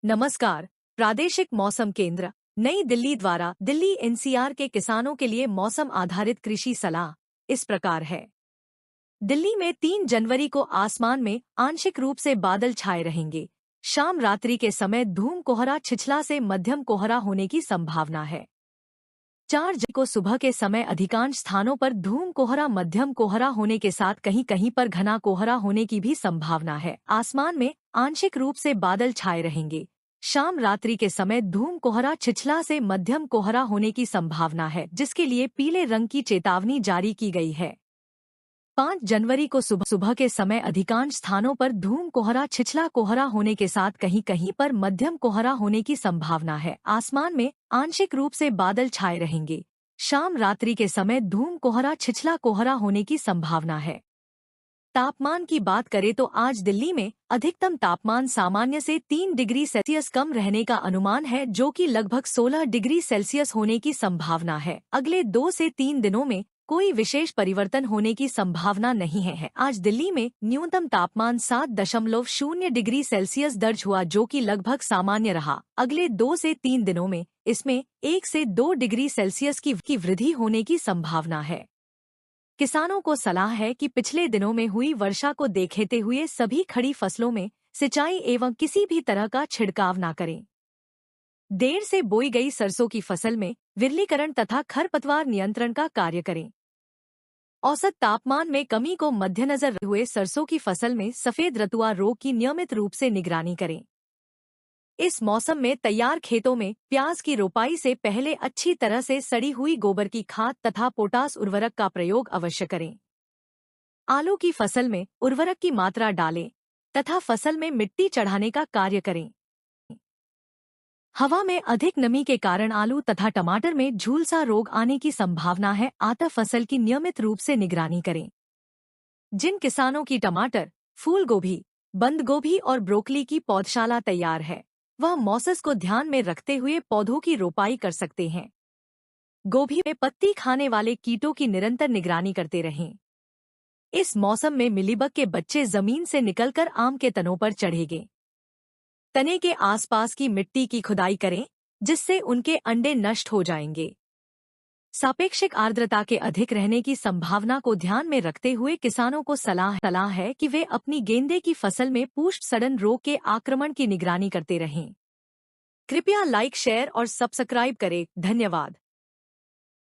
नमस्कार। प्रादेशिक मौसम केंद्र नई दिल्ली द्वारा दिल्ली एनसीआर के किसानों के लिए मौसम आधारित कृषि सलाह इस प्रकार है। दिल्ली में 3 जनवरी को आसमान में आंशिक रूप से बादल छाए रहेंगे। शाम रात्रि के समय धूम कोहरा छिछला से मध्यम कोहरा होने की संभावना है। 4 जनवरी को सुबह के समय अधिकांश स्थानों पर धूम कोहरा मध्यम कोहरा होने के साथ कहीं कहीं पर घना कोहरा होने की भी संभावना है। आसमान में आंशिक रूप से बादल छाए रहेंगे। शाम रात्रि के समय धूम कोहरा छिछला से मध्यम कोहरा होने की संभावना है, जिसके लिए पीले रंग की चेतावनी जारी की गई है। 5 जनवरी को सुबह सुबह के समय अधिकांश स्थानों पर धूम कोहरा छिछला कोहरा होने के साथ कहीं कहीं पर मध्यम कोहरा होने की संभावना है। आसमान में आंशिक रूप से बादल छाए रहेंगे। शाम रात्रि के समय धूम कोहरा छिछला कोहरा होने की संभावना है। तापमान की बात करें तो आज दिल्ली में अधिकतम तापमान सामान्य से 3 डिग्री सेल्सियस कम रहने का अनुमान है, जो कि लगभग 16 डिग्री सेल्सियस होने की संभावना है। अगले 2 से 3 दिनों में कोई विशेष परिवर्तन होने की संभावना नहीं है। आज दिल्ली में न्यूनतम तापमान 7.0 डिग्री सेल्सियस दर्ज हुआ, जो कि लगभग सामान्य रहा। अगले 2 से 3 दिनों में इसमें 1 से 2 डिग्री सेल्सियस की वृद्धि होने की संभावना है। किसानों को सलाह है कि पिछले दिनों में हुई वर्षा को देखते हुए सभी खड़ी फसलों में सिंचाई एवं किसी भी तरह का छिड़काव न करें। देर से बोई गई सरसों की फसल में विरलीकरण तथा खरपतवार नियंत्रण का कार्य करें। औसत तापमान में कमी को मद्देनजर रखते हुए सरसों की फसल में सफेद रतुआ रोग की नियमित रूप से निगरानी करें। इस मौसम में तैयार खेतों में प्याज की रोपाई से पहले अच्छी तरह से सड़ी हुई गोबर की खाद तथा पोटास उर्वरक का प्रयोग अवश्य करें। आलू की फसल में उर्वरक की मात्रा डालें तथा फसल में मिट्टी चढ़ाने का कार्य करें। हवा में अधिक नमी के कारण आलू तथा टमाटर में झुलसा रोग आने की संभावना है, अतः फसल की नियमित रूप से निगरानी करें। जिन किसानों की टमाटर, फूल गोभी, बंद गोभी और ब्रोकली की पौधशाला तैयार है, वह मौसम को ध्यान में रखते हुए पौधों की रोपाई कर सकते हैं। गोभी में पत्ती खाने वाले कीटों की निरंतर निगरानी करते रहें। इस मौसम में मिलीबग के बच्चे जमीन से निकलकर आम के तनों पर चढ़ेंगे। तने के आसपास की मिट्टी की खुदाई करें, जिससे उनके अंडे नष्ट हो जाएंगे। सापेक्षिक आर्द्रता के अधिक रहने की संभावना को ध्यान में रखते हुए किसानों को सलाह है कि वे अपनी गेंदे की फसल में पुष्प सड़न रोग के आक्रमण की निगरानी करते रहें। कृपया लाइक, शेयर और सब्सक्राइब करें। धन्यवाद।